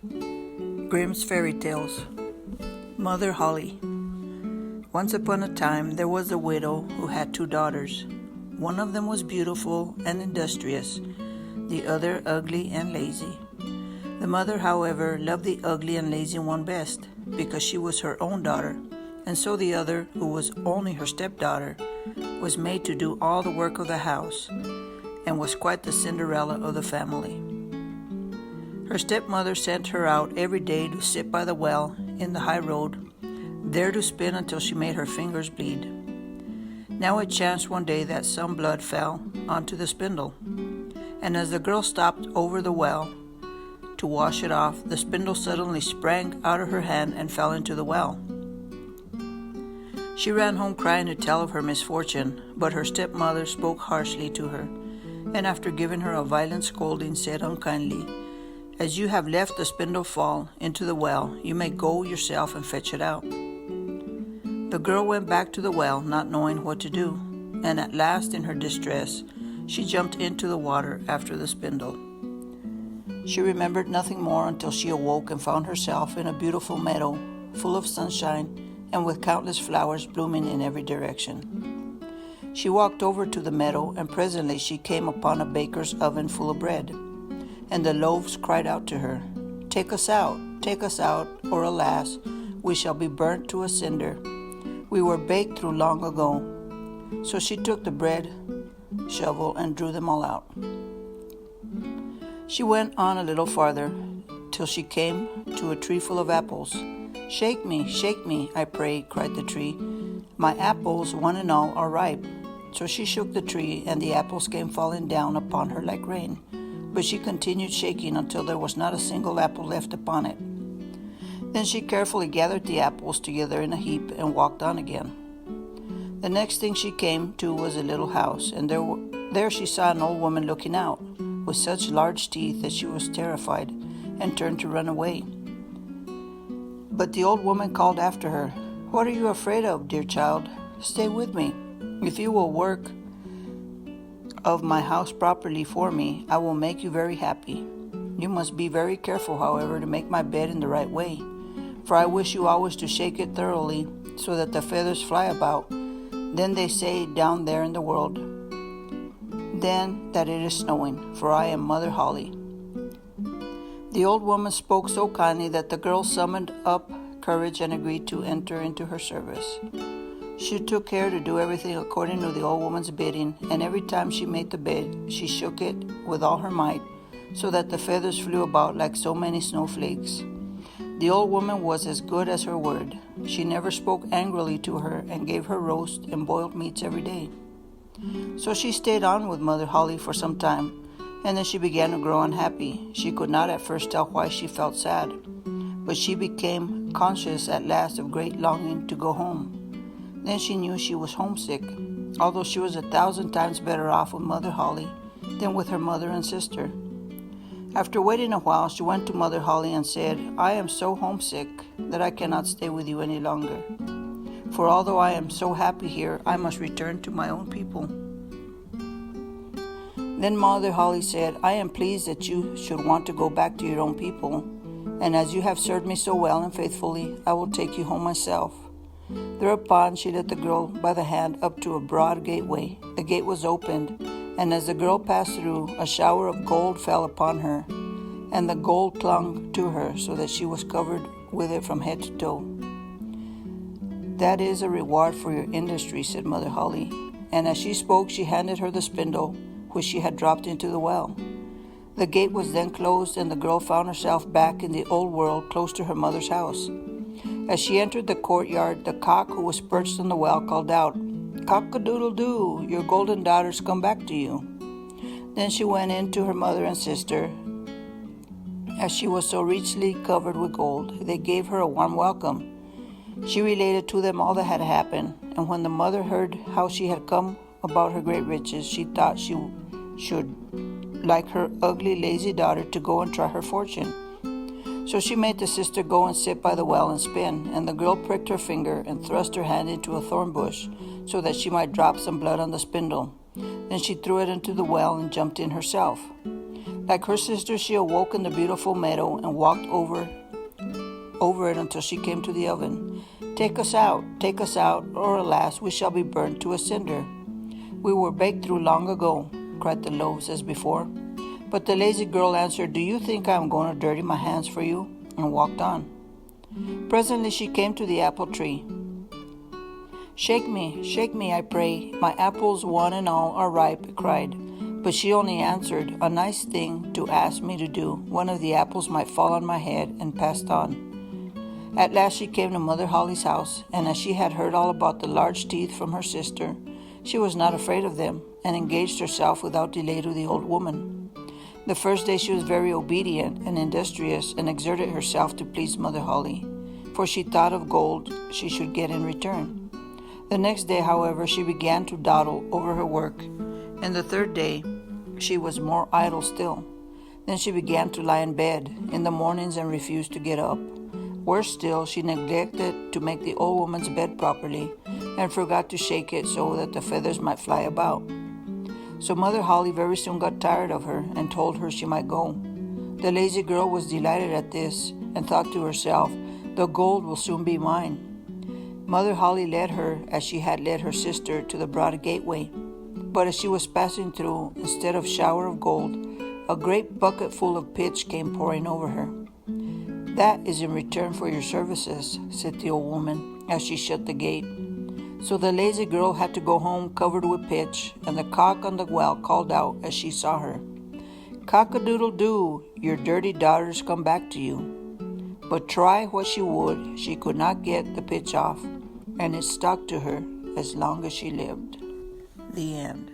Grimm's Fairy Tales. Mother Hollie. Once upon a time there was a widow who had 2 daughters. One of them was beautiful and industrious, the other ugly and lazy. The mother, however, loved the ugly and lazy one best, because she was her own daughter, and so the other, who was only her stepdaughter, was made to do all the work of the house, and was quite the Cinderella of the family. Her stepmother sent her out every day to sit by the well in the high road, there to spin until she made her fingers bleed. Now it chanced one day that some blood fell onto the spindle, and as the girl stopped over the well to wash it off, the spindle suddenly sprang out of her hand and fell into the well. She ran home crying to tell of her misfortune, but her stepmother spoke harshly to her, and after giving her a violent scolding, said unkindly, "As you have left the spindle fall into the well, you may go yourself and fetch it out." The girl went back to the well, not knowing what to do, and at last, in her distress, she jumped into the water after the spindle. She remembered nothing more until she awoke and found herself in a beautiful meadow, full of sunshine and with countless flowers blooming in every direction. She walked over to the meadow, and presently she came upon a baker's oven full of bread, and the loaves cried out to her, take us out, or alas, we shall be burnt to a cinder. We were baked through long ago." So she took the bread shovel and drew them all out. She went on a little farther, till she came to a tree full of apples. Shake me, I pray," cried the tree. "My apples, one and all, are ripe." So she shook the tree, and the apples came falling down upon her like rain. But she continued shaking until there was not a single apple left upon it. Then she carefully gathered the apples together in a heap and walked on again. The next thing she came to was a little house, and there she saw an old woman looking out, with such large teeth that she was terrified, and turned to run away. But the old woman called after her, "What are you afraid of, dear child? Stay with me. If you will work of my house properly for me, I will make you very happy. You must be very careful, however, to make my bed in the right way, for I wish you always to shake it thoroughly, so that the feathers fly about. Then they say down there in the world, then that it is snowing, for I am Mother Hollie." The old woman spoke so kindly that the girl summoned up courage and agreed to enter into her service. She took care to do everything according to the old woman's bidding, and every time she made the bed, she shook it with all her might, so that the feathers flew about like so many snowflakes. The old woman was as good as her word. She never spoke angrily to her, and gave her roast and boiled meats every day. So she stayed on with Mother Hollie for some time, and then she began to grow unhappy. She could not at first tell why she felt sad, but she became conscious at last of great longing to go home. Then she knew she was homesick, although she was 1,000 times better off with Mother Hollie than with her mother and sister. After waiting a while, she went to Mother Hollie and said, "I am so homesick that I cannot stay with you any longer. For although I am so happy here, I must return to my own people." Then Mother Hollie said, "I am pleased that you should want to go back to your own people, and as you have served me so well and faithfully, I will take you home myself." Thereupon she led the girl by the hand up to a broad gateway. The gate was opened, and as the girl passed through, a shower of gold fell upon her, and the gold clung to her so that she was covered with it from head to toe. "That is a reward for your industry," said Mother Hollie, and as she spoke, she handed her the spindle which she had dropped into the well. The gate was then closed, and the girl found herself back in the old world, close to her mother's house. As she entered the courtyard, the cock who was perched on the well called out, "Cock-a-doodle-doo, your golden daughters come back to you." Then she went in to her mother and sister. As she was so richly covered with gold, they gave her a warm welcome. She related to them all that had happened, and when the mother heard how she had come about her great riches, she thought she should, like her ugly, lazy daughter, to go and try her fortune. So she made the sister go and sit by the well and spin, and the girl pricked her finger and thrust her hand into a thorn bush, so that she might drop some blood on the spindle. Then she threw it into the well and jumped in herself. Like her sister, she awoke in the beautiful meadow and walked over it until she came to the oven. Take us out, or alas, we shall be burnt to a cinder. We were baked through long ago, cried the loaves as before. But the lazy girl answered, Do you think I am going to dirty my hands for you? And walked on. Presently she came to the apple tree. Shake me, I pray. My apples, one and all, are ripe, it cried. But she only answered, A nice thing to ask me to do. One of the apples might fall on my head, and passed on. At last she came to Mother Hollie's house, and as she had heard all about the large teeth from her sister, she was not afraid of them, and engaged herself without delay to the old woman. The first day she was very obedient and industrious, and exerted herself to please Mother Hollie, for she thought of gold she should get in return. The next day, however, she began to dawdle over her work, and the third day she was more idle still. Then she began to lie in bed in the mornings and refused to get up. Worse still, she neglected to make the old woman's bed properly, and forgot to shake it so that the feathers might fly about. So Mother Hollie very soon got tired of her, and told her she might go. The lazy girl was delighted at this, and thought to herself, The gold will soon be mine. Mother Hollie led her, as she had led her sister, to the broad gateway. But as she was passing through, instead of shower of gold, a great bucket full of pitch came pouring over her. That is in return for your services, said the old woman, as she shut the gate. So the lazy girl had to go home covered with pitch, and the cock on the well called out as she saw her, Cock-a-doodle-doo, your dirty daughters come back to you. But try what she would, she could not get the pitch off, and it stuck to her as long as she lived. The end.